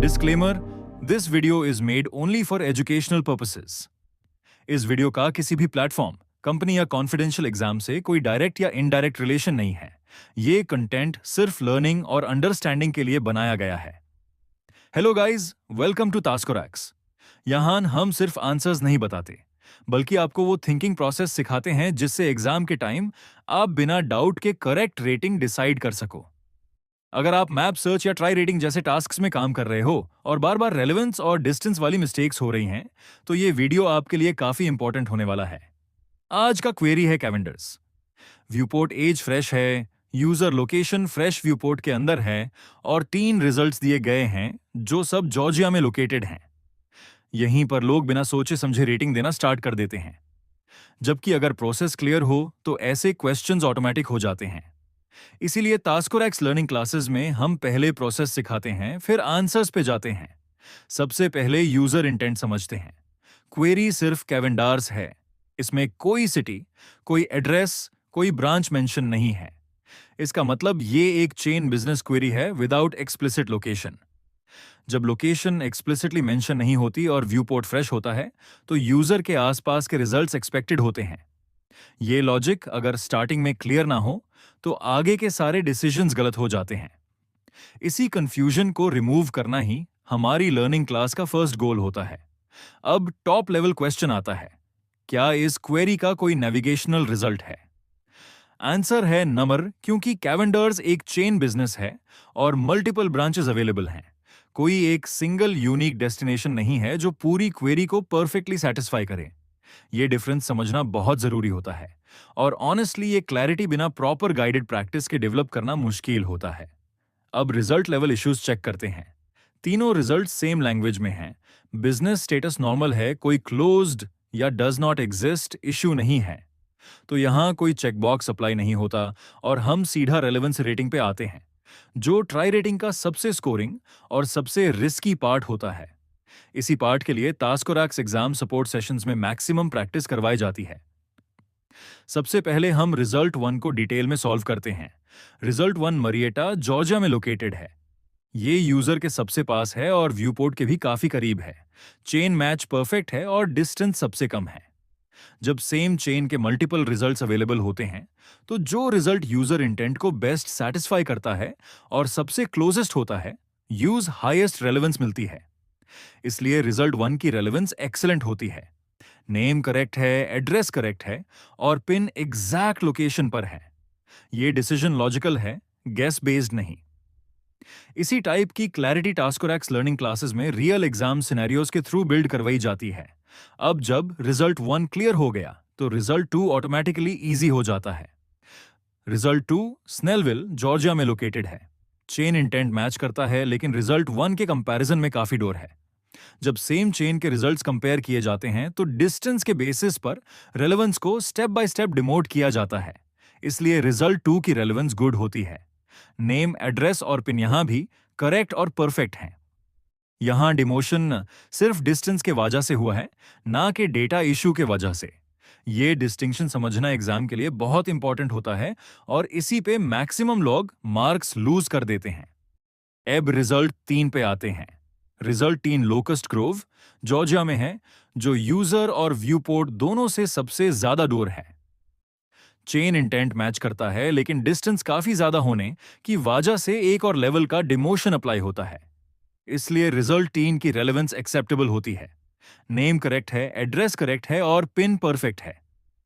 Disclaimer, this video is made only for educational purposes. इस video का किसी भी प्लेटफॉर्म, कंपनी या कॉन्फिडेंशियल एग्जाम से कोई डायरेक्ट या इनडायरेक्ट रिलेशन नहीं है। ये कंटेंट सिर्फ लर्निंग और अंडरस्टैंडिंग के लिए बनाया गया है। हेलो गाइस, वेलकम टू तास्कोरैक्स। यहाँ हम सिर्फ आंसर्स नहीं बताते, बल्कि आपको वो थिंकिंग प्रोसेस सिखाते हैं जिससे एग्जाम के टाइम आप बिना डाउट के करेक्ट रेटिंग डिसाइड कर सको। अगर आप मैप सर्च या ट्राई रेटिंग जैसे टास्क्स में काम कर रहे हो और बार बार रेलेवेंस और डिस्टेंस वाली मिस्टेक्स हो रही हैं, तो ये वीडियो आपके लिए काफी इंपॉर्टेंट होने वाला है। आज का क्वेरी है कैवेंडर्स। व्यूपोर्ट एज फ्रेश है, यूजर लोकेशन फ्रेश व्यूपोर्ट के अंदर है और 3 रिजल्ट्स दिए गए हैं जो सब जॉर्जिया में लोकेटेड हैं। यहीं पर लोग बिना सोचे समझे रेटिंग देना स्टार्ट कर देते हैं, जबकि अगर प्रोसेस क्लियर हो तो ऐसे क्वेश्चंस ऑटोमेटिक हो जाते हैं। इसीलिए तास्कोरैक्स लर्निंग क्लासेस में हम पहले प्रोसेस सिखाते हैं, फिर आंसर्स पे जाते हैं। सबसे पहले यूजर इंटेंट समझते हैं। क्वेरी सिर्फ कैवेंडार्स है। इसमें कोई सिटी, कोई एड्रेस, कोई ब्रांच मेंशन नहीं है। इसका मतलब ये एक चेन बिजनेस क्वेरी है विदाउट एक्सप्लिसिट लोकेशन। जब लोकेशन एक्सप्लिसिटली मेंशन नहीं होती और व्यू पोर्ट फ्रेश होता है, तो यूजर के आसपास के रिजल्ट्स एक्सपेक्टेड होते हैं। ये लॉजिक अगर स्टार्टिंग में क्लियर ना हो तो आगे के सारे डिसीजंस गलत हो जाते हैं। इसी कंफ्यूजन को रिमूव करना ही हमारी लर्निंग क्लास का फर्स्ट गोल होता है। अब टॉप लेवल क्वेश्चन आता है, क्या इस क्वेरी का कोई नेविगेशनल रिजल्ट है? आंसर है नंबर, क्योंकि कैवेंडर्स एक चेन बिजनेस है और मल्टीपल ब्रांचेस अवेलेबल हैं। कोई एक सिंगल यूनिक डेस्टिनेशन नहीं है जो पूरी क्वेरी को परफेक्टली सेटिस्फाई करे। ये डिफरेंस समझना बहुत जरूरी होता है और ऑनेस्टली ये क्लैरिटी बिना प्रॉपर गाइडेड प्रैक्टिस के डेवलप करना मुश्किल होता है। अब रिजल्ट लेवल इश्यूज चेक करते हैं। तीनों रिजल्ट सेम लैंग्वेज में हैं। बिजनेस स्टेटस नॉर्मल है, कोई क्लोज्ड या डज नॉट एग्जिस्ट इश्यू नहीं है। तो यहां कोई चेकबॉक्स अप्लाई नहीं होता और हम सीधा रेलेवेंस रेटिंग पे आते हैं, जो ट्राई रेटिंग का सबसे स्कोरिंग और सबसे रिस्की पार्ट होता है। इसी पार्ट के लिए तास्कोरैक्स एग्जाम सपोर्ट सेशंस में मैक्सिमम प्रैक्टिस करवाई जाती है। सबसे पहले हम रिजल्ट 1 को डिटेल में सॉल्व करते हैं। रिजल्ट 1 मरिएटा, जॉर्जिया में लोकेटेड है। ये यूजर के सबसे पास है और व्यूपोर्ट के भी काफी करीब है। चेन मैच परफेक्ट है और डिस्टेंस सबसे कम है। जब सेम चेन के मल्टीपल रिजल्ट्स अवेलेबल होते हैं, तो जो रिजल्ट यूजर इंटेंट को बेस्ट सेटिस्फाई करता है और सबसे क्लोजेस्ट होता है, यूज हाईएस्ट रेलेवेंस मिलती है। इसलिए रिजल्ट 1 की रेलेवेंस एक्सेलेंट होती है। नेम करेक्ट है, एड्रेस करेक्ट है और पिन एग्जैक्ट लोकेशन पर है। ये डिसीजन लॉजिकल है, गेस बेस्ड नहीं। इसी टाइप की क्लैरिटी टास्कोरैक्स लर्निंग क्लासेस में रियल एग्जाम सिनेरियोज के थ्रू बिल्ड करवाई जाती है। अब जब रिजल्ट 1 क्लियर हो गया तो रिजल्ट 2 ऑटोमेटिकली इजी हो जाता है। रिजल्ट 2 स्नेलविल, जॉर्जिया में लोकेटेड है। चेन इंटेंट मैच करता है, लेकिन रिजल्ट 1 के कंपैरिजन में काफी डोर है। जब सेम चेन के रिजल्ट्स कंपेयर किए जाते हैं तो डिस्टेंस के बेसिस पर रेलेवेंस को स्टेप बाय स्टेप डिमोट किया जाता है। इसलिए रिजल्ट 2 की रेलेवेंस गुड होती है। नेम, एड्रेस और पिन यहां भी करेक्ट और परफेक्ट हैं। यहां डिमोशन सिर्फ डिस्टेंस के वजह से हुआ है, ना कि डेटा इशू के वजह से। ये डिस्टिंक्शन समझना एग्जाम के लिए बहुत इंपॉर्टेंट होता है और इसी पे मैक्सिमम लोग मार्क्स लूज कर देते हैं। अब रिजल्ट 3 पे आते हैं। रिजल्ट 3 लोकस्ट ग्रोव, जॉर्जिया में है, जो यूजर और व्यूपोर्ट दोनों से सबसे ज्यादा दूर है। चेन इंटेंट मैच करता है, लेकिन डिस्टेंस काफी ज्यादा होने की वजह से एक और लेवल का डिमोशन अप्लाई होता है। इसलिए रिजल्ट 3 की रेलेवेंस एक्सेप्टेबल होती है। नेम करेक्ट है, एड्रेस करेक्ट है और पिन परफेक्ट है।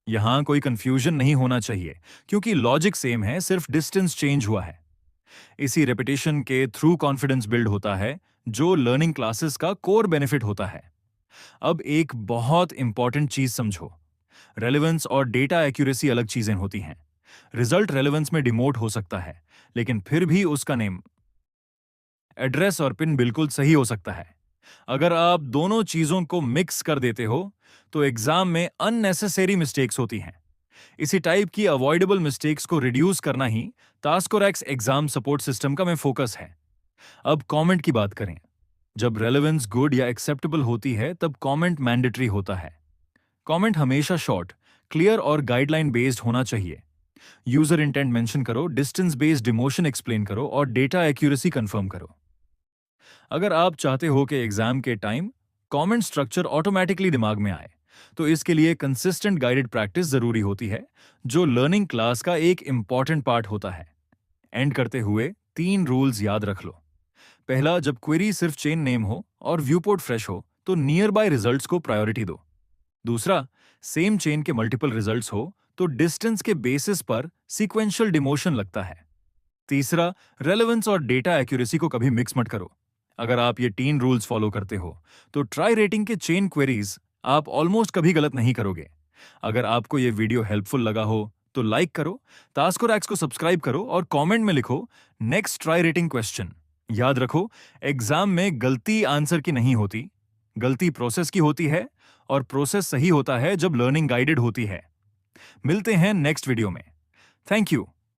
यहां कोई कंफ्यूजन नहीं होना चाहिए, क्योंकि लॉजिक सेम है, सिर्फ डिस्टेंस चेंज हुआ है। इसी रेपिटेशन के थ्रू कॉन्फिडेंस बिल्ड होता है, जो लर्निंग क्लासेस का कोर बेनिफिट होता है। अब एक बहुत इंपॉर्टेंट चीज समझो, रेलेवेंस और डेटा एक्यूरेसी अलग चीजें होती हैं। रिजल्ट रेलेवेंस में डिमोट हो सकता है, लेकिन फिर भी उसका नेम, एड्रेस और पिन बिल्कुल सही हो सकता है। अगर आप दोनों चीजों को मिक्स कर देते हो तो एग्जाम में अननेसेसरी मिस्टेक्स होती हैं। इसी टाइप की अवॉइडेबल मिस्टेक्स को रिड्यूस करना ही तास्कोरैक्स एग्जाम सपोर्ट सिस्टम का में फोकस है। अब कमेंट की बात करें। जब रेलेवेंस गुड या एक्सेप्टेबल होती है तब कमेंट मैंडेटरी होता है। कमेंट हमेशा शॉर्ट, क्लियर और गाइडलाइन बेस्ड होना चाहिए। यूजर इंटेंट मेंशन करो, डिस्टेंस बेस्ड डिमोशन एक्सप्लेन करो और डेटा एक्यूरेसी कंफर्म करो। अगर आप चाहते हो कि एग्जाम के टाइम कमेंट स्ट्रक्चर ऑटोमेटिकली दिमाग में आए, तो इसके लिए कंसिस्टेंट गाइडेड प्रैक्टिस जरूरी होती है, जो लर्निंग क्लास का एक इंपॉर्टेंट पार्ट होता है। एंड करते हुए 3 रूल्स याद रख लो। पहला, जब क्वेरी सिर्फ चेन नेम हो और व्यूपोर्ट फ्रेश हो तो नियर बाय रिजल्ट्स को प्रायोरिटी दो। दूसरा, सेम चेन के मल्टीपल रिजल्ट्स हो तो डिस्टेंस के बेसिस पर सीक्वेंशियल डिमोशन लगता है। तीसरा, रेलेवेंस और डेटा एक्यूरेसी को कभी मिक्स मत करो। अगर आप ये 3 रूल्स फॉलो करते हो तो ट्राई रेटिंग के चेन क्वेरीज आप ऑलमोस्ट कभी गलत नहीं करोगे। अगर आपको ये वीडियो हेल्पफुल लगा हो तो लाइक करो, तास्को रैक्स को सब्सक्राइब करो और कमेंट में लिखो नेक्स्ट ट्राई रेटिंग क्वेश्चन। याद रखो, एग्जाम में गलती आंसर की नहीं होती, गलती प्रोसेस की होती है, और प्रोसेस सही होता है जब लर्निंग गाइडेड होती है। मिलते हैं नेक्स्ट वीडियो में। Thank you.